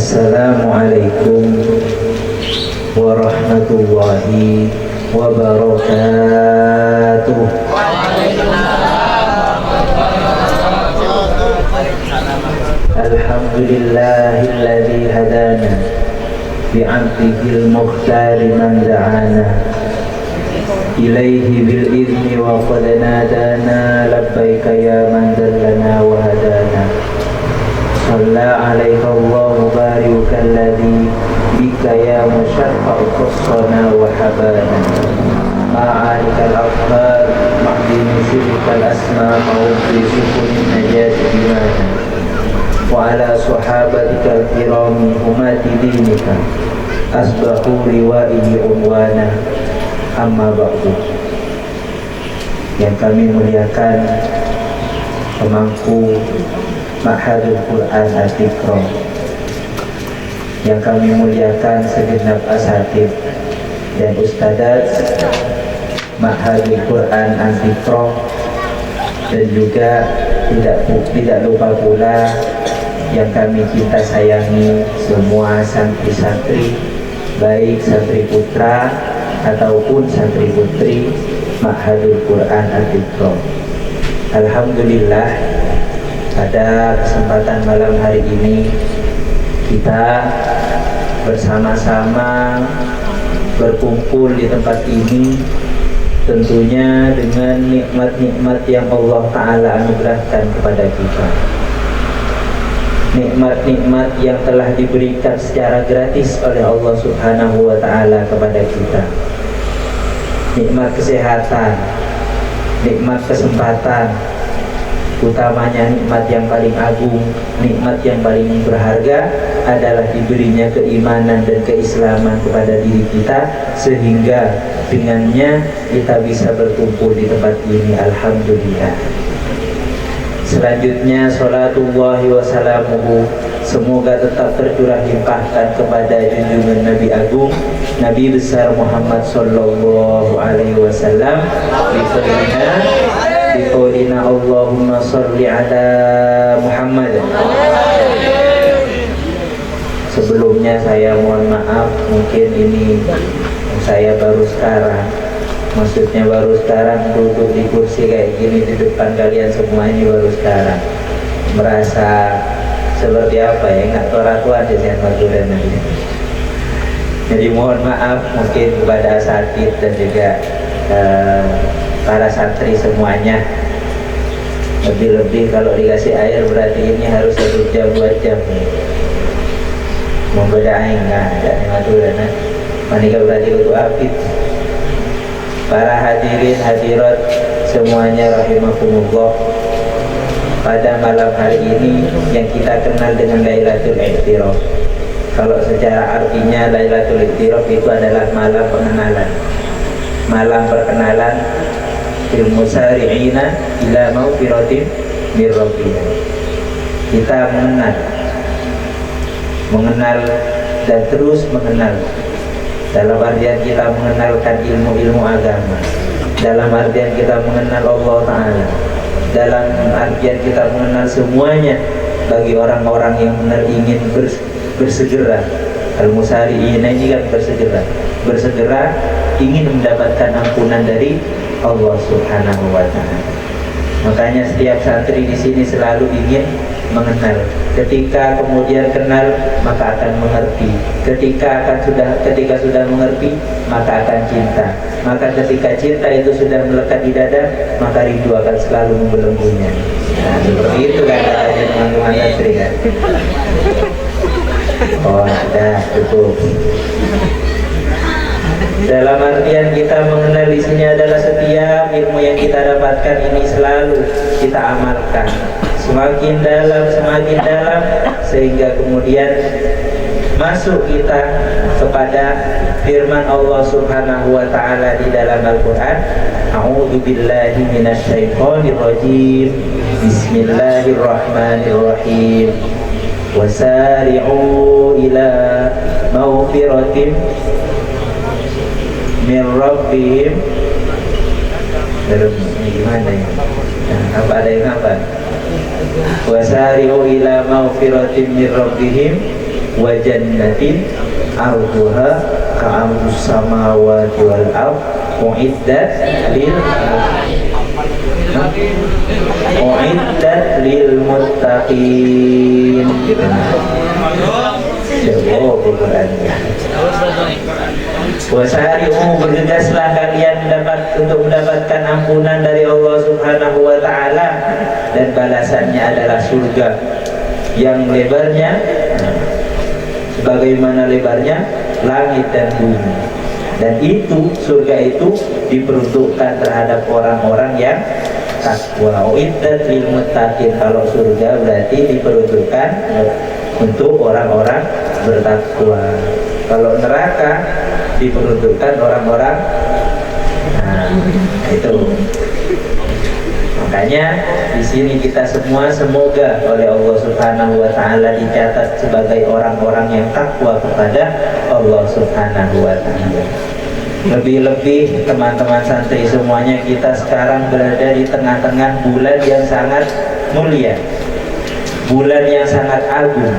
Assalamualaikum warahmatullahi wabarakatuh. Alhamdulillahilladzi hadana bi'abdihil mukhtari man da'ana ilaihi bil idni wa qad nadana labbaika ya man dallana wa hadana. Shalla alaika Allahu barika alladhi bika ya musyaffa'u qassana wa habana ma'alikal akbar ma'dini syirikal asma ma'udri syukurin najati dimana wa ala sahabatikal kirami humati dinika asbahu riwa'ihi unwana amma ba'du. Yang kami muliakan pemangku Ma'hadul Quran Al-Iqra, yang kami muliakan segenap asatid dan ustadzat Ma'hadul Quran Al-Iqra, dan juga tidak lupa pula yang kami cinta sayangi semua santri-santri, baik santri putra ataupun santri putri Ma'hadul Quran Al-Iqra. Alhamdulillah, pada kesempatan malam hari ini kita bersama-sama berkumpul di tempat ini, tentunya dengan nikmat-nikmat yang Allah Ta'ala anugerahkan kepada kita, nikmat-nikmat yang telah diberikan secara gratis oleh Allah Subhanahu wa Ta'ala kepada kita, nikmat kesehatan, nikmat kesempatan, utamanya nikmat yang paling agung, nikmat yang paling berharga adalah diberinya keimanan dan keislaman kepada diri kita, sehingga dengannya kita bisa berkumpul di tempat ini. Alhamdulillah. Selanjutnya salatullahi wassalamuhu semoga tetap tercurah limpahkan kepada junjungan Nabi Agung, Nabi besar Muhammad sallallahu alaihi wasallam. Biqaulina Allahumma sholli ala Muhammad. Sebelumnya saya mohon maaf, mungkin ini saya baru sekarang, maksudnya baru sekarang duduk di kursi kayak gini di depan kalian semua ini, baru sekarang merasa seperti apa ya, nggak tua-tua aja saya Madura nanti. Jadi mohon maaf mungkin kepada asatid dan juga para santri semuanya. Lebih-lebih kalau dikasih air berarti ini harus 1 jam 2 jam nih. Membeda aing nggak ada di Madura nah. Manika berarti kutu apit. Para hadirin hadirat semuanya rahimakumullah. Pada malam hari ini yang kita kenal dengan Lailatul Iqtiraf. Kalau secara artinya Lailatul Iqtiraf itu adalah malam pengenalan. Malam perkenalan ilmu sari'ina ila maufiratin mir rabbina. Kita mengenal dan terus mengenal, dalam artian kita mengenalkan ilmu-ilmu agama, dalam artian kita mengenal Allah Ta'ala, dalam artian kita mengenal semuanya. Bagi orang-orang yang benar ingin bersegera, al-musari'ina ini kan bersegera ingin mendapatkan ampunan dari Allah Subhanahu wa Ta'ala. Makanya setiap santri di sini selalu ingin mengenal. Ketika kemudian kenal, maka akan mengerti. Ketika sudah mengerti, maka akan cinta. Maka ketika cinta itu sudah melekat di dada, maka rindu akan selalu membelenggunya. Nah, seperti itu kan katanya teman-teman santri kan. Oh, ada cukup. Dalam artian kita mengenal di sini adalah setiap ilmu yang kita dapatkan ini selalu kita amalkan semakin dalam sehingga kemudian masuk kita kepada firman Allah Subhanahu wa Ta'ala di dalam Al-Qur'an. A'udzu billahi minasyaitonir rajim. Bismillahirrahmanirrahim. Wasari'u ila maghfiratin min rabbihim. Dalam gimana ya? Apa ada yang apa? Wasari'u ila maghfiratin min rabbihim wa jannatin arduha ka'ardus samawati wal ard uiddat lil muttaqin. Jauh Qurannya. Wasari'u, bergegaslah kalian untuk mendapatkan ampunan dari Allah Subhanahu wa taala, dan balasannya adalah surga yang lebarnya sebagaimana lebarnya langit dan bumi. Dan itu surga itu diperuntukkan terhadap orang-orang yang takwa. Uiddat lil muttaqin, kalau surga berarti diperuntukkan untuk orang-orang bertakwa. Kalau neraka diperuntukkan orang-orang itu. Makanya di sini kita semua semoga oleh Allah Subhanahu wa taala dicatat sebagai orang-orang yang takwa kepada Allah Subhanahu wa taala. Lebih-lebih teman-teman santri semuanya, kita sekarang berada di tengah-tengah bulan yang sangat mulia, bulan yang sangat agung,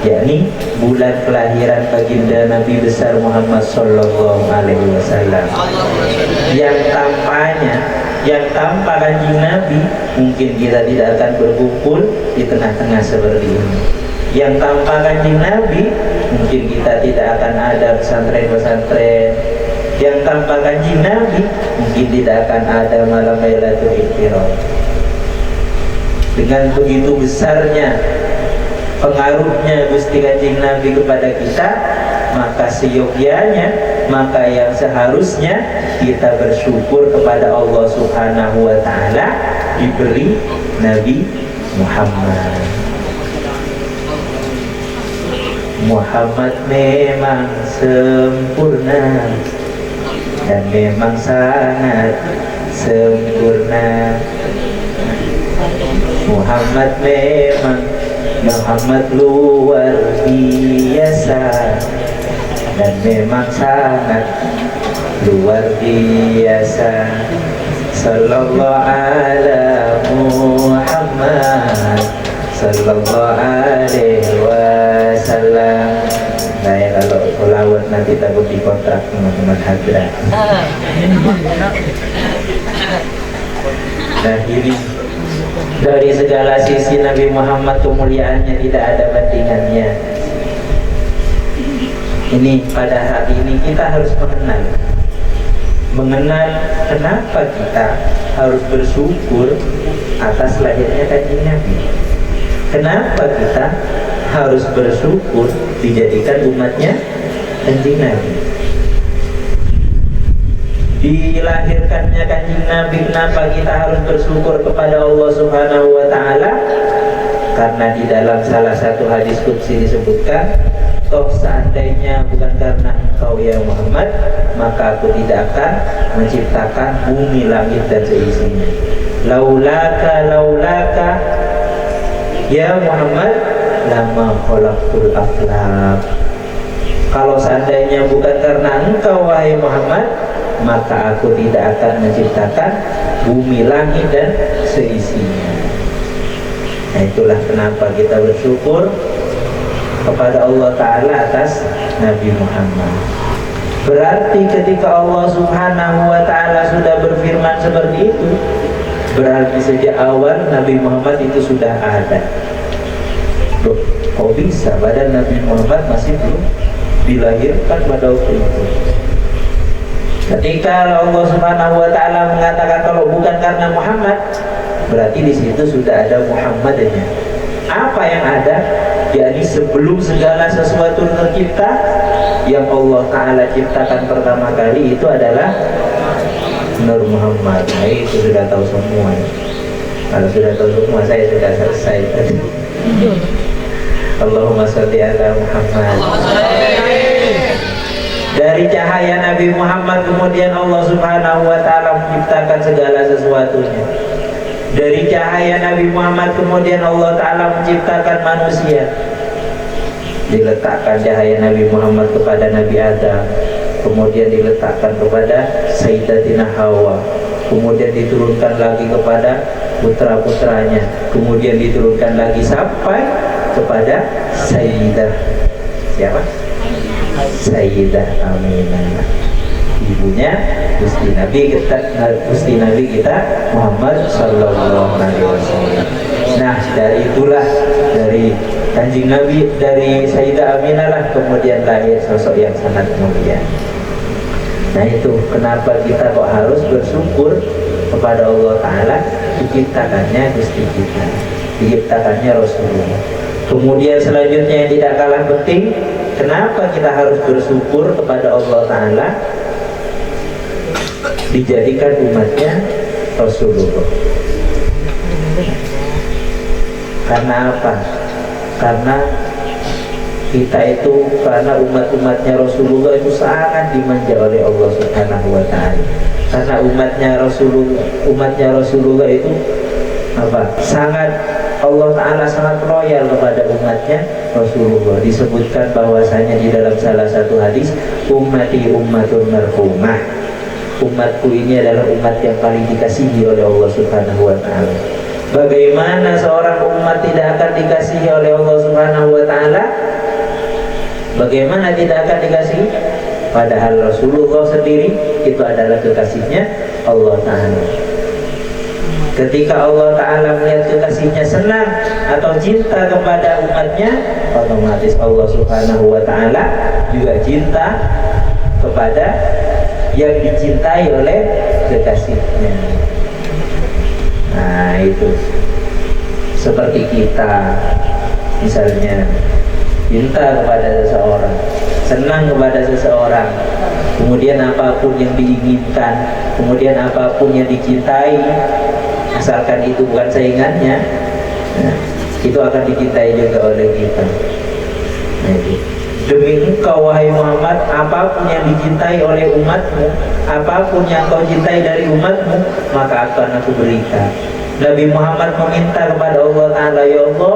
yakni bulan kelahiran baginda Nabi besar Muhammad Sallallahu Alaihi Wasallam. Yang tanpa kanjeng Nabi mungkin kita tidak akan berkumpul di tengah-tengah seperti ini. Yang tanpa kanjeng Nabi mungkin kita tidak akan ada pesantren-pesantren. Yang tanpa kanjeng Nabi mungkin tidak akan ada malam Lailatul Qadar. Dengan begitu besarnya pengaruhnya Gusti Kanjeng Nabi kepada kita, maka seyogyanya, maka yang seharusnya kita bersyukur kepada Allah Subhanahu wa taala diberi Nabi Muhammad. Muhammad memang sempurna dan memang sangat sempurna. Muhammad luar biasa dan memang sangat luar biasa. Sallallahu ala Muhammad sallallahu alaihi wasallam. Nah ya, kalau selawat nanti takut dikontrak teman-teman hadirin. Nah ini dari segala sisi Nabi Muhammad kemuliaannya tidak ada bandingannya. Ini pada hari ini kita harus mengenal kenapa kita harus bersyukur atas lahirnya kanjeng Nabi. Kenapa kita harus bersyukur dijadikan umatnya kanjeng Nabi. Dilahirkannya kanjeng Nabi, kenapa kita harus bersyukur kepada Allah Subhanahu wa taala? Karena di dalam salah satu hadis qudsi disebutkan, toh seandainya bukan karena engkau ya Muhammad, maka aku tidak akan menciptakan bumi, langit dan seisinya. Laulaka ya Muhammad lama khalaqtul aflaq. Kalau seandainya bukan karena engkau wahai Muhammad, maka aku tidak akan menciptakan bumi, langit dan seisinya. Nah itulah kenapa kita bersyukur kepada Allah Ta'ala atas Nabi Muhammad. Berarti ketika Allah Subhanahu wa Ta'ala sudah berfirman seperti itu, berarti sejak awal Nabi Muhammad itu sudah ada. Loh, kok bisa badan Nabi Muhammad masih belum dilahirkan pada waktu itu? Ketika Allah Subhanahu wa taala mengatakan kalau bukan karena Muhammad, berarti di situ sudah ada Muhammadnya. Apa yang ada? Yakni sebelum segala sesuatu tercipta, yang Allah taala ciptakan pertama kali itu adalah Nur Muhammad. Nah, itu sudah tahu semua. Kalau sudah tahu semua, saya sudah selesai tadi. Allahumma sholli ala Muhammad. Dari cahaya Nabi Muhammad kemudian Allah Subhanahu wa taala menciptakan segala sesuatunya. Dari cahaya Nabi Muhammad kemudian Allah taala menciptakan manusia. Diletakkan cahaya Nabi Muhammad kepada Nabi Adam, kemudian diletakkan kepada Sayyidatina Hawa, kemudian diturunkan lagi kepada putra-putranya, kemudian diturunkan lagi sampai kepada Sayyidah siapa? Sayyidah Aminah, ibunya Gusti Nabi kita Muhammad Sallallahu Alaihi Wasallam. Nah, dari itulah, dari Kanjeng Nabi, dari Sayyidah Aminah lah kemudian lahir sosok yang sangat mulia. Nah, itu kenapa kita kok harus bersyukur kepada Allah Ta'ala diciptakannya Gusti kita, diciptakannya Rasulullah. Kemudian selanjutnya yang tidak kalah penting, kenapa kita harus bersyukur kepada Allah Ta'ala dijadikan umatnya Rasulullah. Karena apa? Karena kita itu, karena umat-umatnya Rasulullah itu sangat dimanja oleh Allah Subhanahu wa Ta'ala. Karena umatnya Rasulullah itu apa? Sangat, Allah Ta'ala sangat loyal kepada umatnya Rasulullah. Disebutkan bahwasanya di dalam salah satu hadis, ummati ummatun marhumah, umatku ini adalah umat yang paling dikasihi oleh Allah Subhanahu wa Ta'ala. Bagaimana seorang umat tidak akan dikasihi oleh Allah Subhanahu wa Ta'ala? Bagaimana tidak akan dikasihi? Padahal Rasulullah sendiri itu adalah kekasihnya Allah Ta'ala. Ketika Allah Ta'ala melihat kekasihnya senang atau cinta kepada umatnya, otomatis Allah Subhanahu wa Ta'ala juga cinta kepada yang dicintai oleh kekasihnya. Nah, itu seperti kita misalnya cinta kepada seseorang, senang kepada seseorang, kemudian apapun yang diinginkan, kemudian apapun yang dicintai, asalkan itu bukan saingannya, nah, itu akan dicintai juga oleh kita. Nah, itu. Demi engkau wahai Muhammad, apapun yang dicintai oleh umatmu, apapun yang kau cintai dari umatmu, maka akan aku berikan. Nabi Muhammad meminta kepada Allah Ta'ala, ya Allah,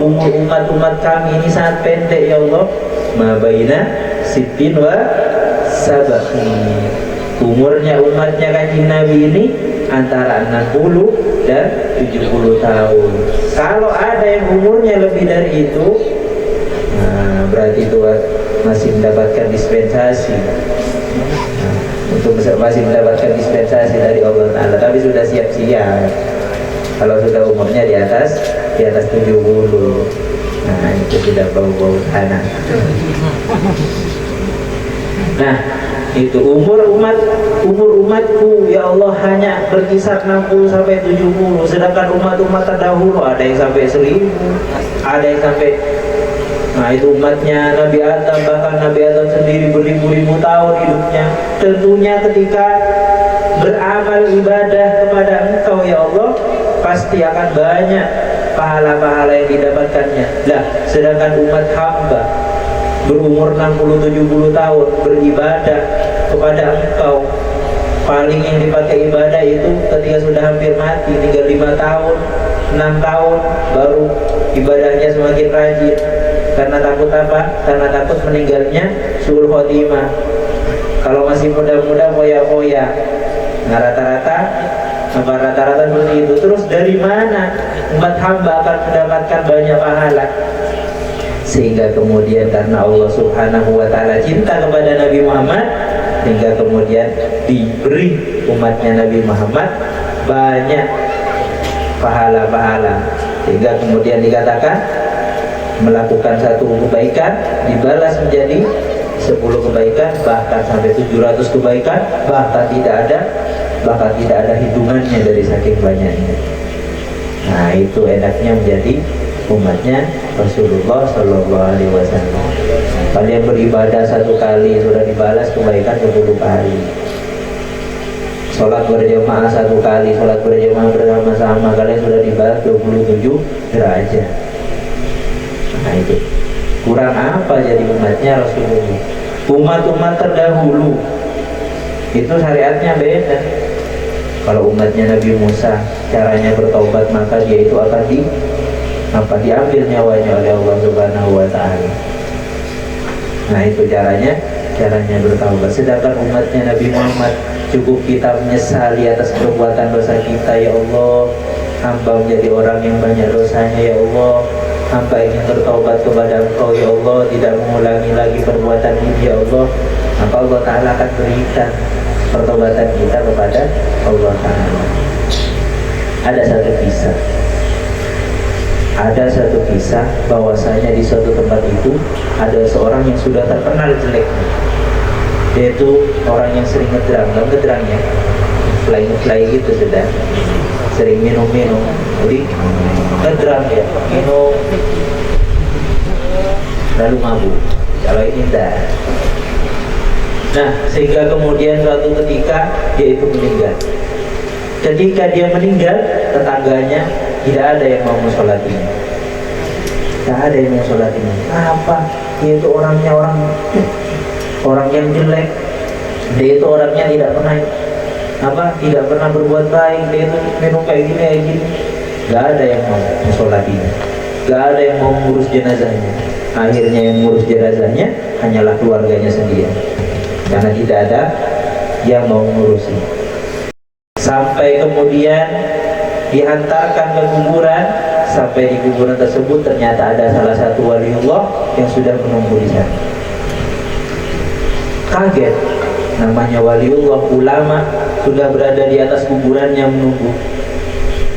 umur umat kami ini sangat pendek ya Allah, ma baina sittin wa sab'in. Umurnya umatnya Kanjeng Nabi ini antara 60 dan 70 tahun. Kalau ada yang umurnya lebih dari itu, nah, berarti itu masih mendapatkan dispensasi. Nah, untuk masih mendapatkan dispensasi dari Allah Ta'ala, tapi sudah siap-siap. Kalau sudah umurnya di atas 70, nah itu sudah bau-bau tanah. Nah, itu umur umatku ya Allah hanya berkisar 60 sampai 70, sedangkan umat-umat terdahulu ada yang sampai 1000, ada yang sampai, nah itu umatnya Nabi Adam, bahkan Nabi Adam sendiri beribu-ribu tahun hidupnya. Tentunya ketika beramal ibadah kepada Engkau ya Allah, pasti akan banyak pahala-pahala yang didapatkannya. Lah, sedangkan umat hamba berumur 60-70 tahun beribadah kepada Engkau, paling yang dipakai ibadah itu ketika sudah hampir mati, tinggal 5 tahun, 6 tahun baru ibadahnya semakin rajin. Karena takut apa? Karena takut meninggalnya suul khotimah. Kalau masih muda-muda foya-foya. Nah, rata-rata seperti itu. Terus dari mana umat hamba akan mendapatkan banyak pahala? Sehingga kemudian karena Allah Subhanahu wa Ta'ala cinta kepada Nabi Muhammad, sehingga kemudian diberi umatnya Nabi Muhammad banyak pahala-pahala, sehingga kemudian dikatakan melakukan satu kebaikan dibalas menjadi 10 kebaikan, bahkan sampai 700 kebaikan, bahkan tidak ada hitungannya dari saking banyaknya. Nah, itu enaknya menjadi umatnya Rasulullah Sallallahu Alaihi Wasallam. Kalian beribadah 1 kali sudah dibalas kebaikan 10 kali. Sholat berjamaah 1 kali, sholat berjamaah bersama-sama, kalian sudah dibalas 27 derajat. Nah, itu kurang apa jadi umatnya Rasulullah? Umat-umat terdahulu itu syariatnya beda. Kalau umatnya Nabi Musa caranya bertaubat, maka dia itu akan diambil nyawanya oleh Allah Subhanahu wa Ta'ala. Nah, itu caranya bertaubat. Sedangkan umatnya Nabi Muhammad, cukup kita menyesali atas perbuatan dosa kita, ya Allah, hamba menjadi orang yang banyak dosanya, ya Allah, hamba ingin bertaubat kepada Engkau ya Allah, tidak mengulangi lagi perbuatan ini ya Allah, maka Allah Ta'ala akan berikan pertobatan kita kepada Allah Ta'ala. Ada satu kisah bahwasanya di suatu tempat itu ada seorang yang sudah terkenal jeleknya, yaitu orang yang sering ngedrangnya fly gitu, sudah sering minum, jadi ngedrang ya, minum lalu mabuk. Kalau ini enggak. Nah, sehingga kemudian suatu ketika dia itu meninggal. Ketika dia meninggal, tetangganya tidak ada yang mau mensolatinya. Tidak ada yang mau mensolatinya. Kenapa? Dia itu orangnya orang yang jelek. Dia itu orangnya tidak pernah berbuat baik. Dia itu minum kayak gini. Tidak ada yang mau mensolatinya. Tidak ada yang mau mengurus jenazahnya. Akhirnya yang mengurus jenazahnya hanyalah keluarganya sendiri, karena tidak ada yang mau mengurusi. Sampai kemudian dihantarkan ke kuburan. Sampai di kuburan tersebut ternyata ada salah satu waliullah yang sudah menunggu di sana. Kaget, namanya waliullah, ulama, sudah berada di atas kuburannya menunggu.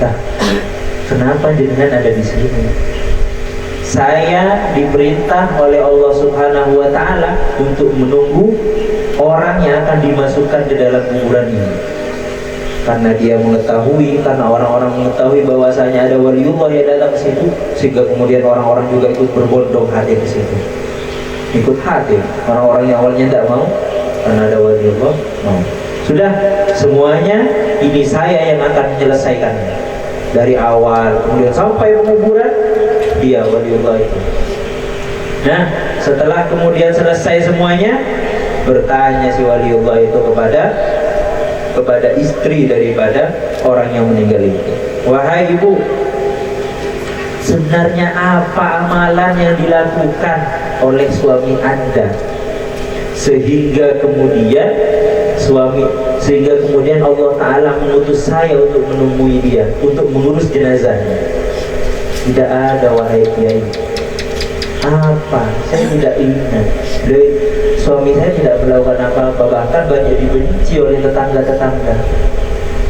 Nah, kenapa jenengan ada di sini? Saya diperintah oleh Allah Subhanahu wa Ta'ala untuk menunggu orang yang akan dimasukkan ke dalam kuburan ini. Karena dia mengetahui, karena orang-orang mengetahui bahwasanya ada waliullah yang datang ke situ, sehingga kemudian orang-orang juga ikut berbondong hadir ke situ. Ikut hadir. Orang-orang yang awalnya tidak mau, karena ada waliullah mau. Sudah, semuanya ini saya yang akan menyelesaikannya. Dari awal kemudian sampai penguburan, dia waliullah itu. Nah, setelah kemudian selesai semuanya, bertanya si waliullah itu kepada istri daripada orang yang meninggal itu, wahai ibu, sebenarnya apa amalan yang dilakukan oleh suami Anda sehingga kemudian Allah Ta'ala mengutus saya untuk menemui dia, untuk mengurus jenazahnya? Tidak ada, wahai kiai. Apa? Saya tidak ingat. Suami saya tidak melakukan apa-apa, bahkan banyak dibenci oleh tetangga-tetangga.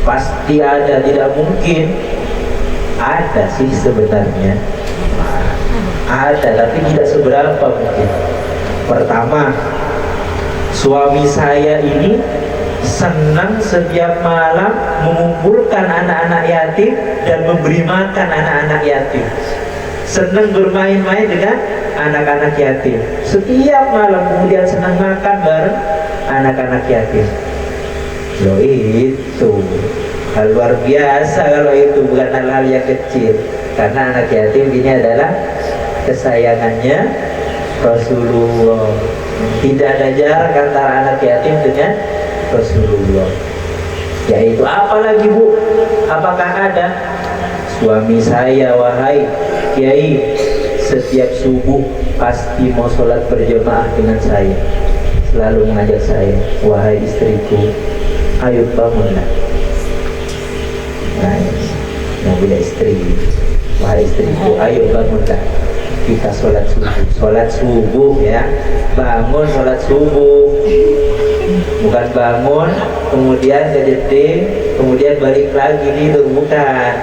Pasti ada, tidak mungkin. Ada sih sebenarnya, ada, tapi tidak seberapa mungkin. Pertama, suami saya ini senang setiap malam mengumpulkan anak-anak yatim dan memberi makan anak-anak yatim. Senang bermain-main dengan anak-anak yatim setiap malam, kemudian senang makan bareng anak-anak yatim. Loh, itu hal luar biasa. Kalau itu bukan hal-hal yang kecil, karena anak yatim ini adalah kesayangannya Rasulullah. Tidak ada jarak antara anak yatim dengan Rasulullah. Yaitu apalagi bu, apakah ada? Suami saya, wahai kiai, setiap subuh pasti mau sholat berjamaah dengan saya. Selalu mengajak saya, wahai istriku, ayo bangunlah. Nah, yang punya istri, wahai istriku, ayo bangunlah, kita sholat subuh ya. Bangun sholat subuh, bukan bangun kemudian kejeting kemudian balik lagi tidur, bukan.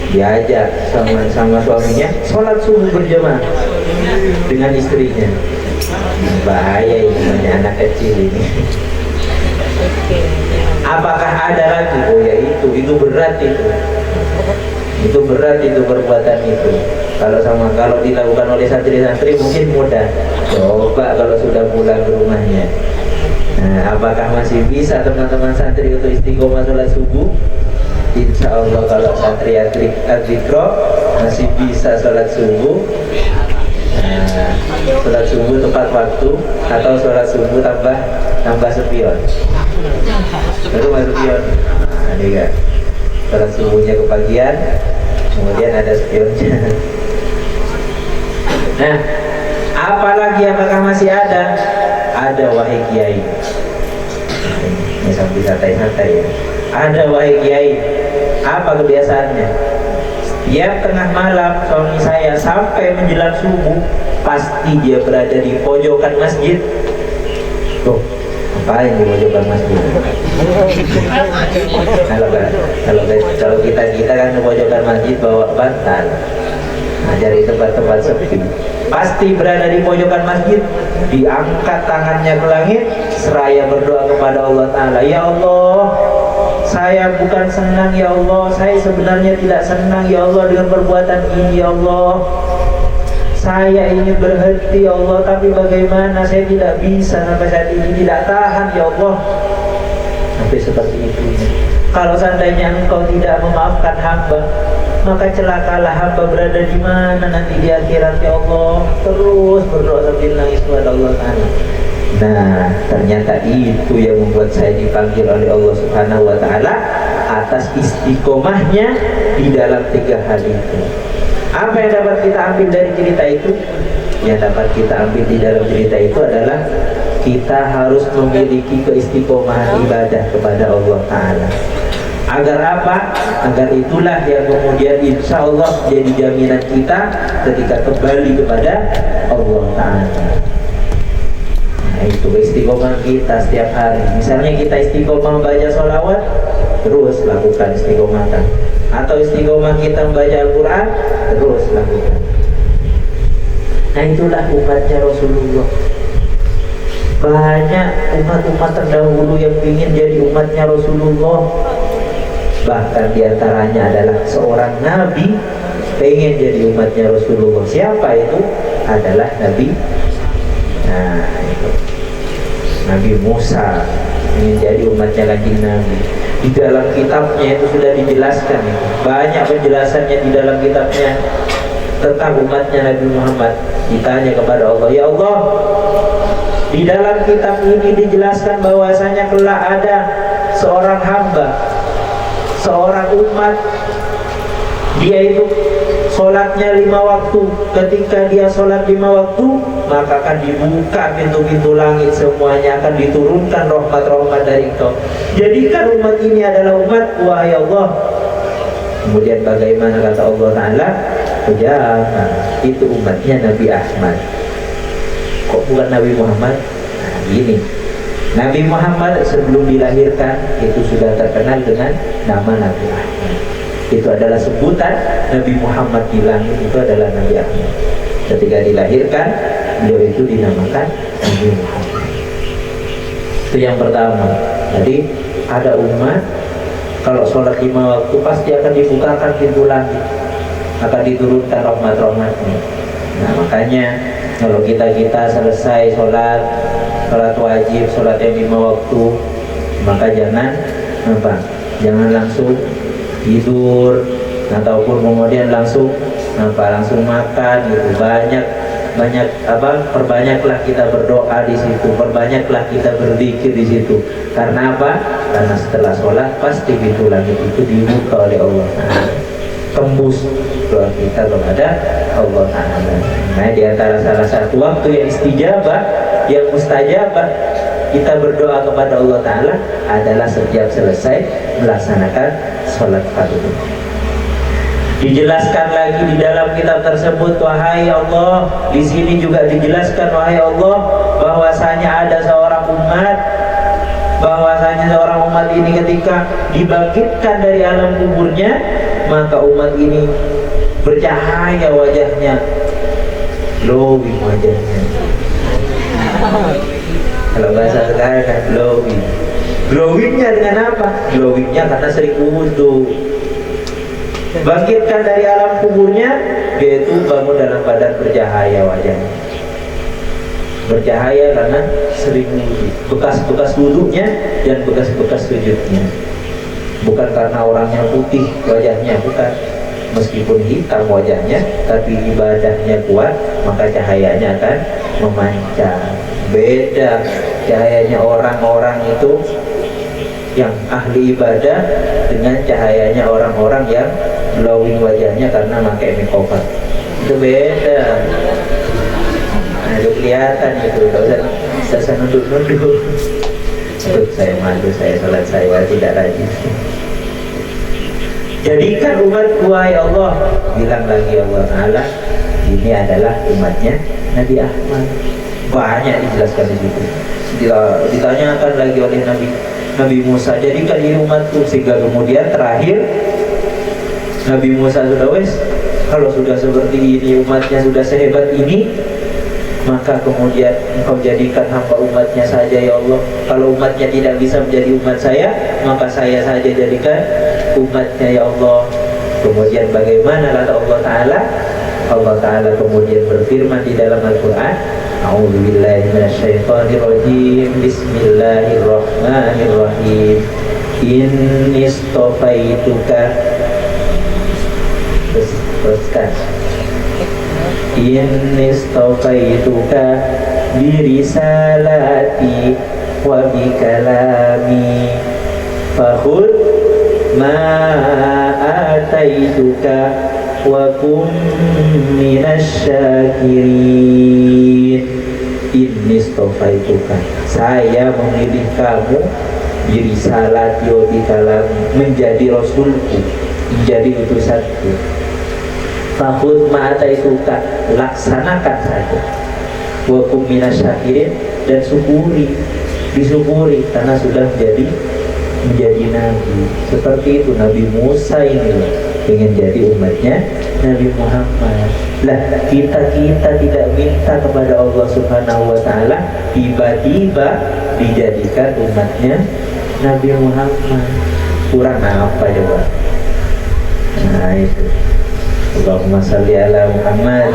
Diajak sama suaminya sholat subuh berjamaah dengan istrinya. Bahaya ini, namanya anak kecil ini. Apakah ada lagi? Oh ya, itu berat, itu berat, itu perbuatan itu. Kalau dilakukan oleh santri-santri mungkin mudah. Coba kalau sudah pulang ke rumahnya. Nah, apakah masih bisa teman-teman santri untuk istiqomah sholat subuh? Insya Allah kalau santri Al-Zikro masih bisa sholat subuh. Nah, sholat subuh tepat waktu atau sholat subuh tambah spion. Baru spion. Nah, ini kan sholat subuhnya kebagian, kemudian ada spionnya. Nah, apalagi, apakah masih ada? Ada, wahai kiai. Ini sambil santai-santai ya. Ada, wahai kiai. Apa kebiasaannya? Tiap tengah malam suami saya sampai menjelang subuh pasti dia berada di pojokan masjid. Tuh, ngapain di pojokan masjid? Kalau kita kan di pojokan masjid bawa bantal, nah, cari tempat-tempat sepi. Pasti berada di pojokan masjid, diangkat tangannya ke langit, seraya berdoa kepada Allah Ta'ala. Ya Allah, saya bukan senang ya Allah, saya sebenarnya tidak senang ya Allah dengan perbuatan ini ya Allah. Saya ingin berhenti ya Allah, tapi bagaimana, saya tidak bisa sampai saat ini, tidak tahan ya Allah. Sampai seperti itu. Kalau seandainya Engkau tidak memaafkan hamba, maka celakalah hamba berada di mana nanti di akhirat ya Allah. Terus berdoa sambil nangis kepada Allah Ta'ala. Nah, ternyata itu yang membuat saya dipanggil oleh Allah Subhanahu wa Ta'ala atas istiqomahnya di dalam 3 hal itu. Apa yang dapat kita ambil dari cerita itu? Yang dapat kita ambil di dalam cerita itu adalah kita harus memiliki keistiqomahan ibadah kepada Allah Ta'ala. Agar apa? Agar itulah yang kemudian insya Allah jadi jaminan kita ketika kembali kepada Allah Ta'ala. Nah, itu istiqomah kita setiap hari. Misalnya kita istiqomah membaca sholawat, terus lakukan istiqomahkan. Atau istiqomah kita membaca Al-Quran, terus lakukan. Nah, itulah umatnya Rasulullah. Banyak umat-umat terdahulu yang ingin jadi umatnya Rasulullah. Bahkan diantaranya adalah seorang Nabi pengen jadi umatnya Rasulullah. Siapa itu? Adalah Nabi, nah itu Nabi Musa ingin jadi umatnya Kanjeng Nabi. Di dalam kitabnya itu sudah dijelaskan itu. Banyak penjelasannya di dalam kitabnya tentang umatnya Nabi Muhammad. Ditanya kepada Allah, ya Allah, di dalam kitab ini dijelaskan bahwasanya kelak ada seorang hamba, seorang umat, dia itu sholatnya 5 waktu. Ketika dia sholat 5 waktu, maka akan dibuka pintu-pintu langit semuanya, akan diturunkan rahmat-rahmat dari Engkau. Jadikan umat ini adalah umat, wahai Allah. Kemudian bagaimana kata Allah Ta'ala? Jangan, itu umatnya Nabi Ahmad. Kok bukan Nabi Muhammad? Nah, gini, Nabi Muhammad sebelum dilahirkan itu sudah terkenal dengan nama Nabi Ahmad. Itu adalah sebutan Nabi Muhammad di langit, itu adalah Nabi Ahmad. Ketika dilahirkan, beliau itu dinamakan Nabi Muhammad. Itu yang pertama. Jadi ada umat kalau sholat 5 waktu pasti akan dibukakan pintu langit, akan diturunkan rahmat-rahmatnya. Nah, makanya kalau kita selesai sholat wajib, sholat yang 5 waktu, maka jangan langsung tidur ataupun kemudian langsung makan gitu. Perbanyaklah kita berdoa di situ, perbanyaklah kita berzikir di situ. Karena apa? Karena setelah sholat pasti pintu langit itu dibuka oleh Allah. Tembus doa kita kepada Allah Ta'ala. Nah, di antara salah satu waktu yang istijabah, yang mustajabah kita berdoa kepada Allah Ta'ala adalah setiap selesai melaksanakan sholat fardu. Dijelaskan lagi di dalam kitab tersebut, wahai Allah, di sini juga dijelaskan, wahai Allah, bahwasanya ada seorang umat ini ketika dibangkitkan dari alam kuburnya, maka umat ini bercahaya wajahnya, glowing wajahnya. Kalau bahasa sekarang kan glowing. Glowingnya dengan apa? Glowingnya karena sering wudhu. Bangkitkan dari alam kuburnya, dia itu bangun dalam badan bercahaya wajahnya. Bercahaya karena sering wudhu. Bekas-bekas wudhunya dan bekas-bekas sujudnya. Bukan karena orangnya putih wajahnya, bukan. Meskipun hitam wajahnya, tapi ibadahnya kuat, maka cahayanya akan memancar. Beda cahayanya orang-orang itu yang ahli ibadah dengan cahayanya orang-orang yang glowing wajahnya karena pakai makeover. Itu beda. Nah, itu kelihatan itu. Tidak usah nunduk-nunduk. Untuk saya malu, saya sholat saya tidak rajin. Jadikan umatku ya Allah. Bilang lagi Allah Ta'ala, ini adalah umatnya Nabi Ahmad. Banyak dijelaskan di situ. Ditanyakan lagi oleh Nabi Musa, jadikan ini umatku. Sehingga kemudian terakhir Nabi Musa sudah kalau sudah seperti ini, umatnya sudah sehebat ini, maka kemudian engkau jadikan hamba umatnya saja ya Allah. Kalau umatnya tidak bisa menjadi umat saya, maka saya saja jadikan umatnya ya Allah. Kemudian bagaimana kata Allah Ta'ala? Allah Ta'ala kemudian berfirman di dalam Al-Quran, A'udzubillahi minasyaitonirrajim, Bismillahirrahmanirrahim. Inni istofaituka, teruskan, Inni istofaituka birisalati wa bikalami fakhud ma ataituka wa kum minasyakirin. Inni istofaituka, saya memilih kamu birisalati wa bikalami, menjadi rasulku, menjadi utusanku. Fakhud ma ataituka, laksanakan saja. Wa kum minasyakirin, dan disyukuri karena sudah menjadi nabi. Seperti itu Nabi Musa ini ingin jadi umatnya Nabi Muhammad. Lah kita tidak minta kepada Allah Subhanahu wa Ta'ala tiba-tiba dijadikan umatnya Nabi Muhammad. Kurang apa coba? Nah itu, Allahumma shalli ala Muhammad.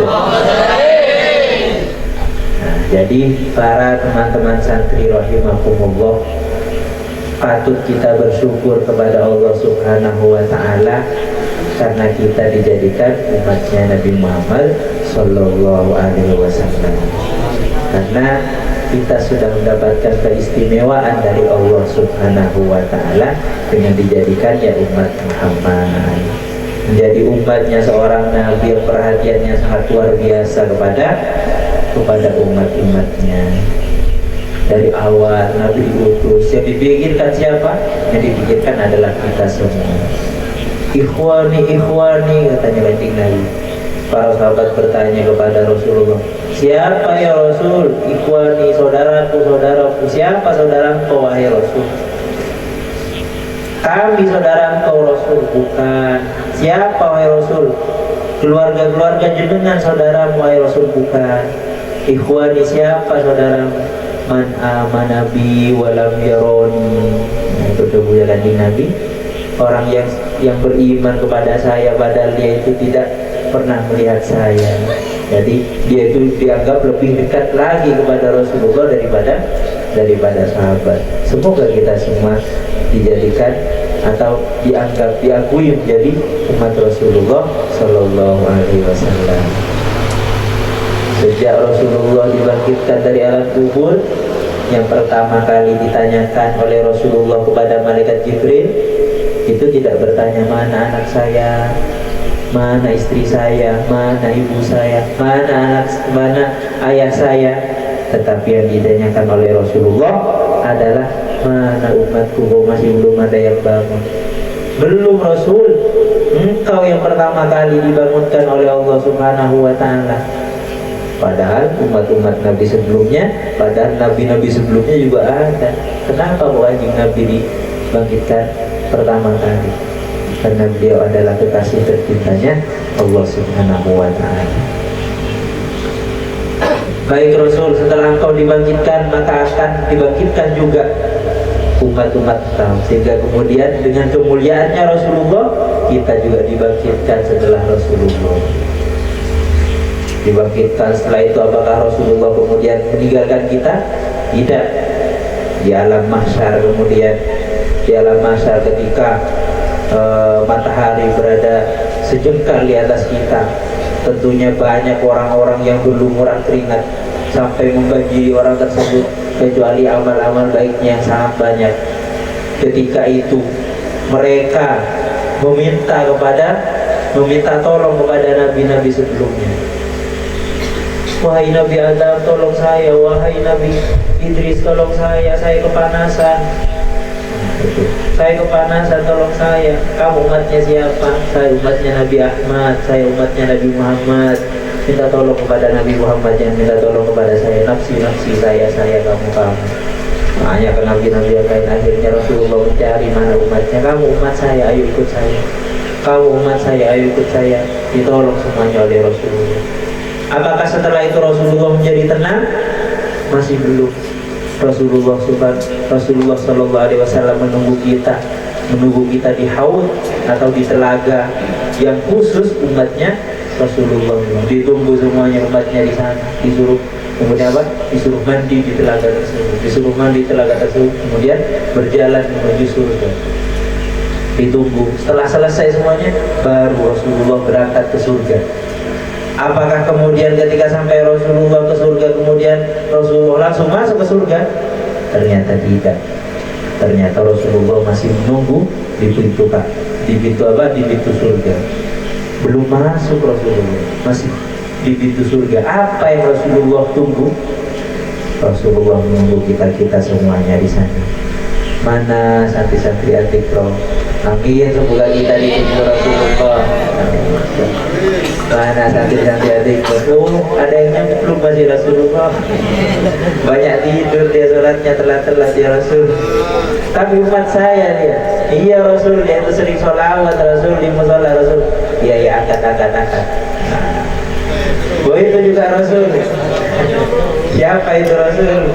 Nah, jadi para teman-teman santri rahimakumullah, patut kita bersyukur kepada Allah Subhanahu wa Ta'ala karena kita dijadikan umatnya Nabi Muhammad Sallallahu Alaihi Wasallam. Karena kita sudah mendapatkan keistimewaan dari Allah Subhanahu wa Ta'ala dengan dijadikan ya umat Muhammad, menjadi umatnya seorang Nabi yang perhatiannya sangat luar biasa kepada umat-umatnya. Dari awal Nabi diutus, yang dipikirkan siapa? Yang dipikirkan adalah kita semua. Ikhwani, katanya kanjeng Nabi. Para sahabat bertanya kepada Rasulullah, siapa ya Rasul? Ikhwani, saudaraku. Siapa saudara engkau wahai Rasul? Kami saudara engkau Rasul. Bukan. Siapa wahai Rasul? Keluarga jenengan saudaramu wahai Rasul. Bukan. Ikhwani, siapa saudaramu? Man amana bi walam yaroni. Itu kemuliaan kanjeng Nabi. Orang yang beriman kepada saya padahal dia itu tidak pernah melihat saya. Jadi dia itu dianggap lebih dekat lagi kepada Rasulullah daripada sahabat. Semoga kita semua dijadikan atau diakui menjadi umat Rasulullah Sallallahu Alaihi Wasallam. Sejak Rasulullah dibangkitkan dari alam kubur, yang pertama kali ditanyakan oleh Rasulullah kepada malaikat Jibril itu tidak bertanya mana anak saya, mana istri saya, mana ibu saya, mana ayah saya, tetapi yang ditanyakan oleh Rasulullah adalah mana umatku, masih belum ada yang bangun. Belum Rasul, engkau yang pertama kali dibangunkan oleh Allah Subhanahu wa Ta'ala. Padahal umat-umat Nabi sebelumnya, padahal Nabi-Nabi sebelumnya juga ada. Kenapa wajib Nabi dibangkitkan pertama kali? Karena beliau adalah kekasih tercintanya Allah Subhanahu wa Ta'ala. Baik Rasul, setelah engkau dibangkitkan, maka akan dibangkitkan juga umat-umat kamu. Sehingga kemudian dengan kemuliaannya Rasulullah, kita juga dibangkitkan setelah Rasulullah dibangkitkan. Setelah itu apakah Rasulullah kemudian meninggalkan kita? Tidak. Di alam mahsyar kemudian, di alam mahsyar ketika matahari berada sejengkal di atas kita, tentunya banyak orang-orang yang berlumuran keringat sampai membanjiri orang tersebut, kecuali amal-amal baiknya yang sangat banyak. Ketika itu mereka meminta tolong kepada nabi-nabi sebelumnya. Wahai Nabi Adam, tolong saya. Wahai Nabi Idris, tolong saya kepanasan. saya kepanasan, tolong saya. Kamu umatnya siapa? Saya umatnya Nabi Ahmad, saya umatnya Nabi Muhammad. Minta tolong kepada Nabi Muhammad, yang minta tolong kepada saya. Nafsi saya, kamu. Hanya ke Nabi-Nabi yang lain. Akhirnya Rasulullah mencari mana umatnya. Kamu umat saya, ayo ikut saya. Kamu umat saya, ayo ikut saya. Ditolong semuanya oleh Rasulullah. Apakah setelah itu Rasulullah menjadi tenang? Masih belum. Rasulullah Shallallahu Alaihi Wasallam menunggu kita di haud atau di telaga yang khusus umatnya Rasulullah. Ditunggu semuanya umatnya di sana, disuruh kemudian apa? Disuruh mandi di telaga tersebut, kemudian berjalan menuju surga. Ditunggu. Setelah selesai semuanya, baru Rasulullah berangkat ke surga. Apakah kemudian ketika sampai Rasulullah ke surga, kemudian Rasulullah langsung masuk ke surga? Ternyata tidak. Ternyata Rasulullah masih menunggu di pintu apa? Di pintu surga. Belum masuk Rasulullah, masih di pintu surga. Apa yang Rasulullah tunggu? Rasulullah menunggu kita semuanya di sana. Mana santri-santri Al-Iqra? Amin, semoga kita ditunggu Rasulullah. Mana santri-santri Al-Iqra? Oh, ada yang nyemplung masih Rasulullah. Banyak tidur dia, sholatnya telat-telat dia Rasul. Tapi umat saya dia, iya Rasul, dia itu sering sholawat Rasul di musola Rasul. Iya, angkat. Oh, itu juga Rasul. Siapa itu Rasul?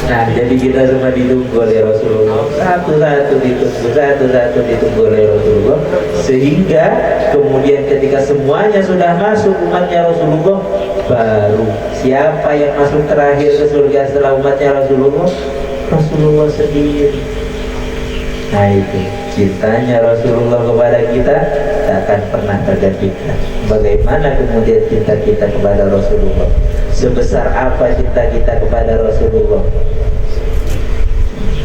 Nah, jadi kita semua ditunggu oleh Rasulullah. Satu-satu ditunggu oleh Rasulullah. Sehingga kemudian ketika semuanya sudah masuk umatnya Rasulullah, baru siapa yang masuk terakhir ke surga setelah umatnya Rasulullah? Rasulullah sendiri. Nah, itu cintanya Rasulullah kepada kita tak akan pernah tergantikan. Bagaimana kemudian cinta kita kepada Rasulullah? Sebesar apa cinta kita kepada Rasulullah?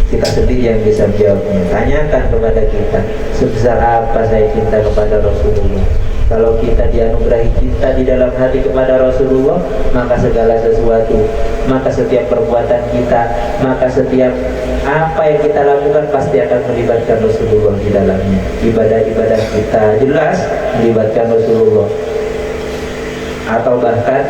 Kita sendiri yang bisa menjawabnya. Tanyakan kepada kita, sebesar apa saya cinta kepada Rasulullah? Kalau kita dianugerahi cinta di dalam hati kepada Rasulullah, maka segala sesuatu, maka setiap perbuatan kita, maka setiap apa yang kita lakukan pasti akan melibatkan Rasulullah di dalamnya. Ibadah-ibadah kita jelas melibatkan Rasulullah. Atau bahkan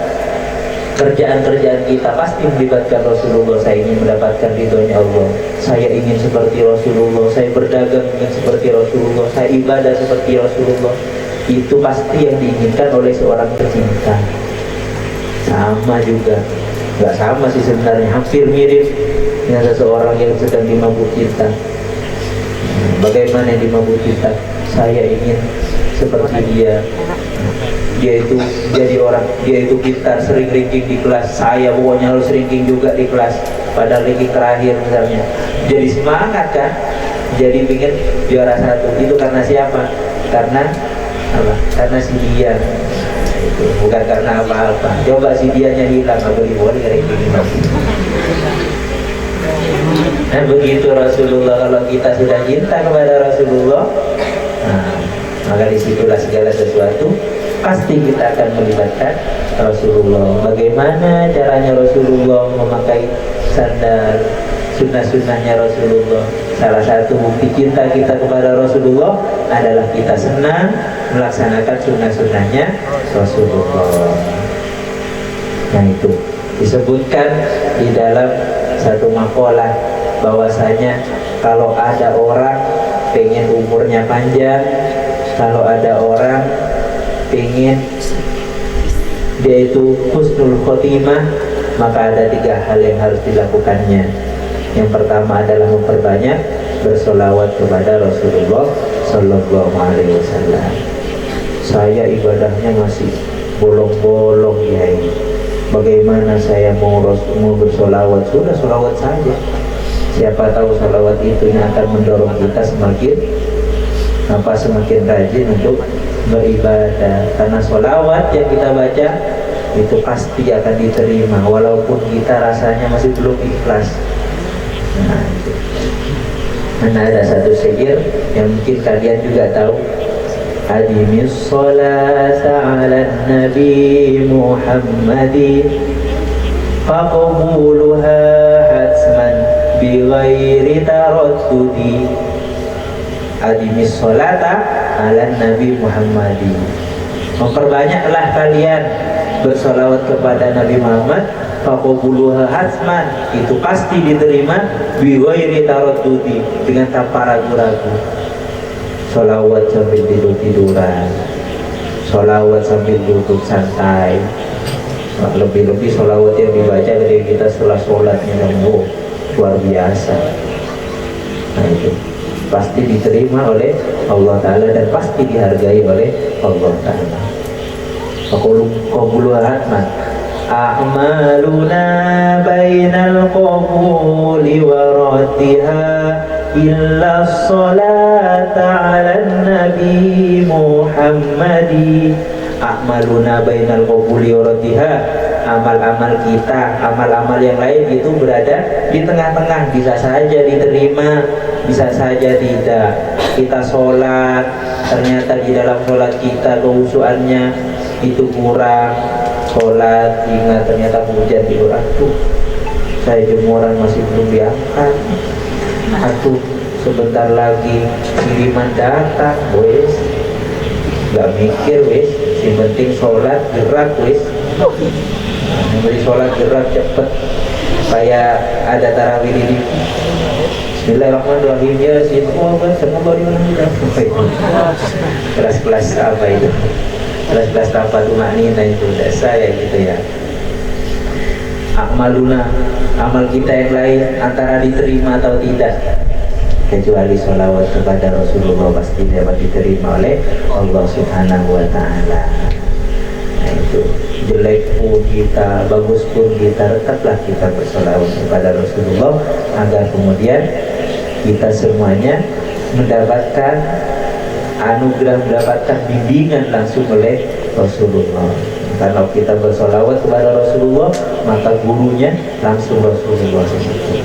kerjaan-kerjaan kita pasti melibatkan Rasulullah. Saya ingin mendapatkan ridhonya Allah, saya ingin seperti Rasulullah, saya berdagang ingin seperti Rasulullah, saya ibadah seperti Rasulullah. Itu pasti yang diinginkan oleh seorang pecinta. Sama juga, nggak sama sih sebenarnya, hampir mirip dengan seseorang yang sedang dimabuk cinta. Bagaimana yang dimabuk cinta? Saya ingin seperti dia. Dia itu pintar, sering ranking di kelas. Saya pokoknya harus ranking juga di kelas, padahal ranking terakhir misalnya. Jadi semangat kan, jadi ingin juara satu. Itu karena siapa? Karena apa? Karena si dia. Itu bukan karena apa-apa. Coba si dianya hilang, apa boleh ranking 5. Nah, begitu Rasulullah. Kalau kita sudah cinta kepada Rasulullah, nah, maka disitulah segala sesuatu pasti kita akan melibatkan Rasulullah. Bagaimana caranya Rasulullah memakai sandal, sunnah-sunnahnya Rasulullah. Salah satu bukti cinta kita kepada Rasulullah adalah kita senang melaksanakan sunnah-sunnahnya Rasulullah. Nah, itu disebutkan di dalam satu makalah bahwasanya kalau ada orang pengen umurnya panjang, kalau ada orang pengen dia itu husnul khotimah, maka ada 3 hal yang harus dilakukannya. Yang pertama adalah memperbanyak bersolawat kepada Rasulullah Sallallahu Alaihi Wasallam. Saya ibadahnya masih bolong-bolong ya ini. Bagaimana saya mau bersolawat? Sudah solawat saja. Siapa tahu solawat itu yang akan mendorong kita semakin rajin untuk beribadah. Karena solawat yang kita baca itu pasti akan diterima walaupun kita rasanya masih belum ikhlas. Nah, itu. Nah, ada satu syair yang mungkin kalian juga tahu. Adimis sholata ala nabi Muhammadi faqbuluha hatsman bi ghairi taraddudi adimis sholata ala Nabi Muhammadi. Memperbanyaklah kalian bersolawat kepada Nabi Muhammad, faqabuluha hasman, itu pasti diterima, bi ghairi taraddudi, dengan tanpa ragu-ragu. Solawat sambil tidur-tiduran, solawat sambil duduk santai, lebih-lebih solawat yang dibaca ketika kita setelah sholatnya luar biasa. Nah itu pasti diterima oleh Allah Ta'ala dan pasti dihargai oleh Allah Ta'ala. Qabulu hatman a'maluna bainal qabuli wa ratiha illa sholata ala nabi Muhammadi. A'maluna bainal qabuli wa ratiha, amal-amal kita, amal-amal yang lain itu berada di tengah-tengah, bisa saja diterima, bisa saja tidak. Kita sholat, ternyata di dalam sholat kita kehusuannya itu kurang, sholat hingga ternyata hujan di luar, tuh saya jemuran masih belum diangkat, atuh sebentar lagi kiriman datang, wes gak mikir wes, yang penting sholat gerak wes. Yang beri sholat gerak cepet, kayak ada tarawih di Bismillahirrahmanirrahim, ya semoga dimudahkan. Kelas-kelas apa itu? Kelas-kelas tanpa tumaknina itu udah saya gitu ya. Amaluna, amal kita yang lain antara diterima atau tidak, kecuali sholawat kepada Rasulullah pasti dapat diterima oleh Allah Subhanahu wa Ta'ala. Nah itu, jelek pun kita, bagus pun kita, tetaplah kita bersolawat kepada Rasulullah agar kemudian kita semuanya mendapatkan anugerah, mendapatkan bimbingan langsung oleh Rasulullah. Karena kita bersolawat kepada Rasulullah, maka gurunya langsung Rasulullah SAW.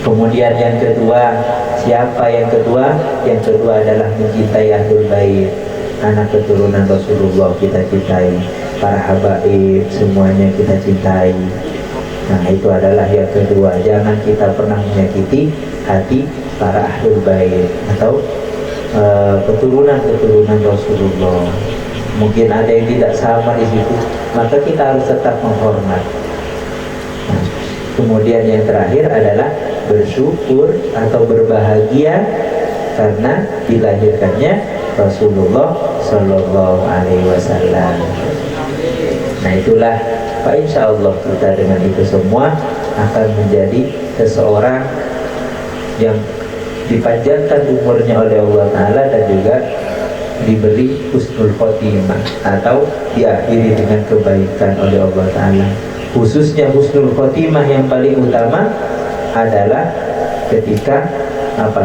Kemudian yang kedua, siapa yang kedua? Yang kedua adalah mencintai Ahlul Bait, anak keturunan Rasulullah kita cintai, para habaib semuanya kita cintai. Nah itu adalah yang kedua. Jangan kita pernah menyakiti hati para Ahlul Bait atau keturunan-keturunan Rasulullah. Mungkin ada yang tidak sama di situ, maka kita harus tetap menghormat. Nah, kemudian yang terakhir adalah bersyukur atau berbahagia karena dilahirkannya Rasulullah Sallallahu Alaihi Wasallam. Nah itulah, Pak, insya Allah kita dengan itu semua akan menjadi seseorang yang dipanjangkan umurnya oleh Allah Ta'ala dan juga diberi husnul khotimah atau diakhiri dengan kebaikan oleh Allah Ta'ala. Khususnya husnul khotimah yang paling utama adalah ketika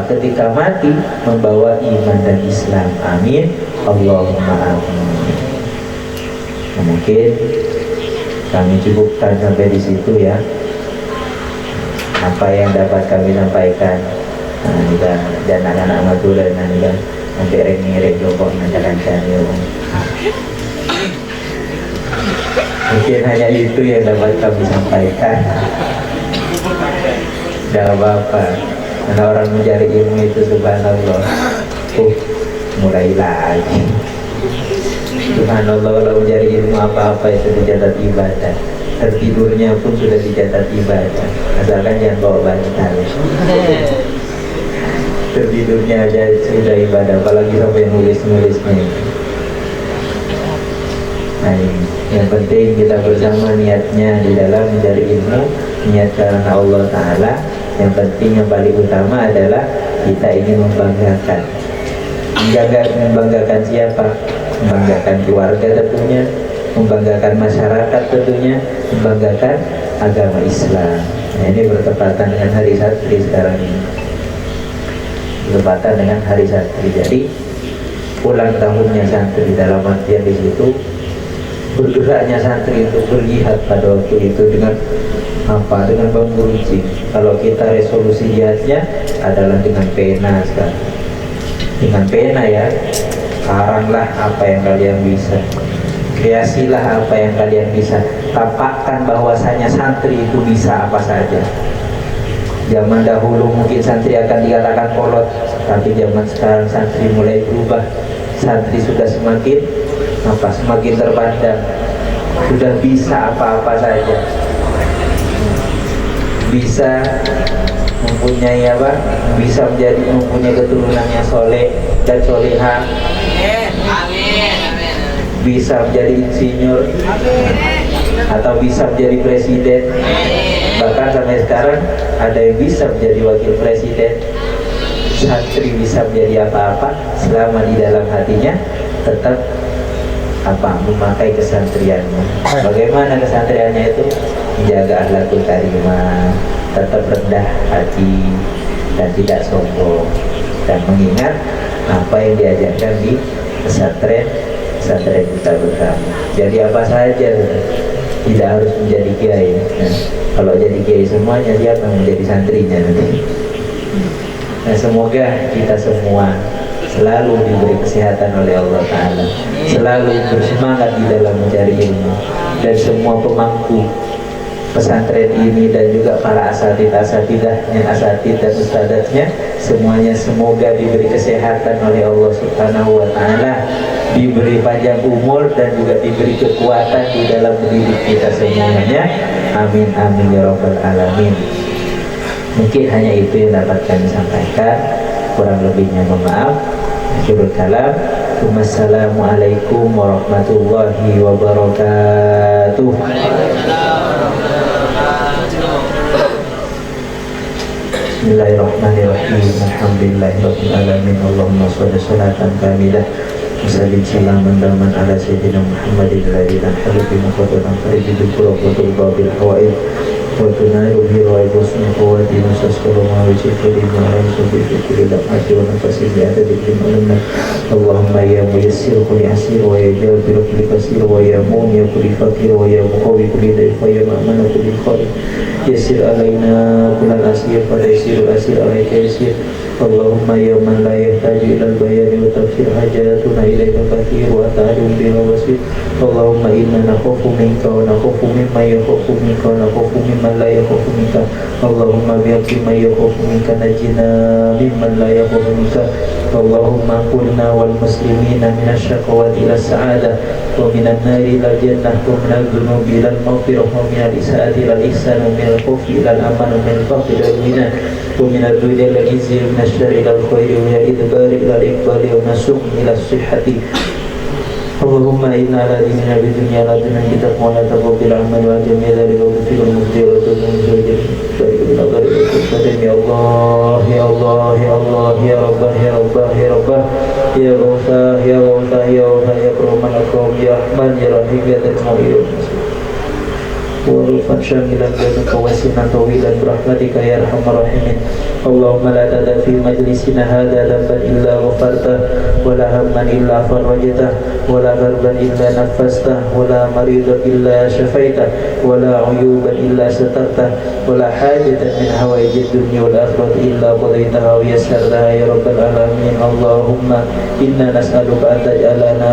ketika mati membawa iman dan Islam. Amin Allahumma amin. Nah, mungkin kami cukupkan sampai di situ ya, apa yang dapat kami sampaikan. Dan anak-anak Madura dan sampai reng-reng jokok lancar-lancar. Mungkin hanya itu yang dapat kami sampaikan. Tidak apa-apa, karena orang mencari ilmu itu subhanallah, mulai lagi. Subhanallah, kalau mencari ilmu apa-apa itu dicatat ibadah. Tertidurnya pun sudah dicatat ibadah, asalkan jangan bawa bantal. Tertidurnya aja sudah ibadah, apalagi sampai nulis-nulisnya. Nah, yang penting kita bersama niatnya di dalam mencari ilmu, niat karena Allah Ta'ala. Yang penting, yang paling utama adalah kita ingin membanggakan. Membanggakan siapa? Membanggakan keluarga tentunya, membanggakan masyarakat tentunya, membanggakan agama Islam. Nah, ini bertepatan dengan hari santri sekarang ini, bertepatan dengan hari santri. Jadi ulang tahunnya santri, dalam artian di situ bergeraknya santri untuk berjihad pada waktu itu dengan apa? Dengan bambu runcing. Kalau kita resolusi jihadnya adalah dengan pena sekarang. Dengan pena ya, karanglah apa yang kalian bisa, kreasilah apa yang kalian bisa, tampakkan bahwasanya santri itu bisa apa saja. Zaman dahulu mungkin santri akan dikatakan kolot, tapi zaman sekarang santri mulai berubah. Santri sudah semakin terpandang, sudah bisa apa-apa saja, bisa mempunyai bisa mempunyai keturunan yang soleh dan soleha, bisa menjadi insinyur, atau bisa menjadi presiden. Bahkan sampai sekarang ada yang bisa menjadi wakil presiden. Santri bisa menjadi apa-apa selama di dalam hatinya tetap memakai kesantriannya. Bagaimana kesantriannya itu? Menjaga akhlakul karimah, tetap rendah hati dan tidak sombong, dan mengingat apa yang diajarkan di pesantren kita bersama. Jadi apa saja, tidak harus menjadi kiai. Kalau jadi kiai semuanya, siapa yang menjadi santrinya nanti? Nah, semoga kita semua selalu diberi kesehatan oleh Allah Ta'ala, selalu bersemangat di dalam mencari ilmu, dan semua pemangku pesantren ini dan juga para asatidahnya, asatid dan ustadznya, semuanya semoga diberi kesehatan oleh Allah Subhanahu wa Ta'ala, diberi panjang umur dan juga diberi kekuatan di dalam mendidik kita semuanya. Amin amin ya rabbal alamin. Mungkin hanya itu yang dapat kami sampaikan, kurang lebihnya mohon maaf. Akhirul kalam, wassalamualaikum warahmatullahi wabarakatuh. Bismillahirrahmanirrahim. Alhamdulillahirabbil alamin. Allahumma shalli sholatan kamilah wa sallim salaman daman ala sayyidina Muhammadin alladzi la halifi muqaddaran faridul qulub wa tubabil hawaid wa tunaru bi raibusni qawati musaskuru ma wajibri ma raisubi fi kulli lamati wa nafasi bi adadi ilmina. Allahumma ya muyassir kulli asir wa ya jabir kulli kasir wa ya mu'min kulli fakir wa ya muqawi kulli daif wa ya ma'mana kulli khair. Yasir alaina kullal asir pada yasirul asir alaika yasir. Allahumma ya man la yahtaju ilal bayani wa tafsir hajatuna ilaika kathir wa ta'alim biha wasir. Allahumma inna nakhufu minka wa nakhufu mimma yakhufu minka wa nakhufu mimman la yakhufu minka. Allahumma bihaqqi man yakhufu minka najina mimman la yakhufu minka. Allahumma qulna wal muslimina minasyaqawati ila sa'adah wa minan nari ila jannah wa minal dhunubi ila al-maghfirah wa minal isaati ila al-ihsan wa minal khawfi ila al-aman wa minal faqri ila al-ghina wa minal dunya ila al-izzi wa minal syarri ila al-khairi wa minal idbari ila al-iqbali wa nasum ila as-sihhati. Allahumma inna ala dinina bidunya la dunya kitab wa la taqabil amal wa jami'a dhalika wa fikul mufti wa tudun sujud ya Allah ya Allah ya Allah ya Rabbah ya Rabbah ya Rabbah ya Ghausah ya Ghausah ya Ghausah ya Rahman Akram ya Rahman ya Rahim ya Tarmu'il ورفا شاملا بينك وسنا طويلا برحمتك يا ارحم الراحمين. اللهم لا تدع في مجلسنا هذا ذنبا الا غفرته ولا هما الا فرجته ولا كربا الا نفسته ولا مريضا الا شفيته ولا عيوبا الا سترته ولا حاجة من حوائج الدنيا والآخرة إلا قضيتها ويسرتها يا رب العالمين. اللهم إنا نسألك أن تجعلنا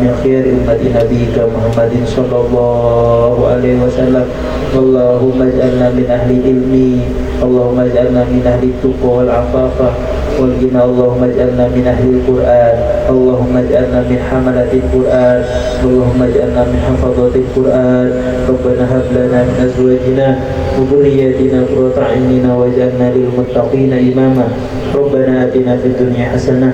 من خير أمة نبيك محمد صلى الله عليه وسلم. اللهم اجعلنا من أهل العلم، اللهم اجعلنا من أهل التقوى والعفاف والغنى. اللهم اجعلنا من أهل القرآن، اللهم اجعلنا من حملة القرآن، اللهم اجعلنا من حفظة القرآن. ربنا هب لنا من أزواجنا وذرياتنا قرة أعين واجعلنا للمتقين إماما. ربنا آتنا في الدنيا حسنة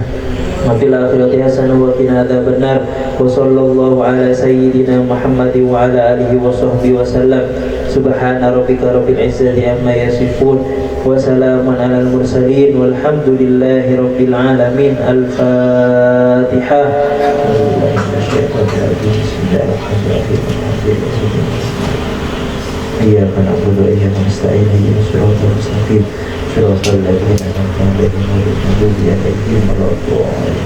وفي الآخرة حسنة وقنا عذاب النار. وصلى الله على سيدنا محمد وعلى آله وصحبه وسلم. سبحان ربك رب العزة عما يصفون وسلام على المرسلين والحمد لله رب العالمين. الفاتحة. إياك نعبد وإياك نستعين اهدنا الصراط المستقيم صراط الذين أنعمت عليهم غير المغضوب عليهم ولا الضالين.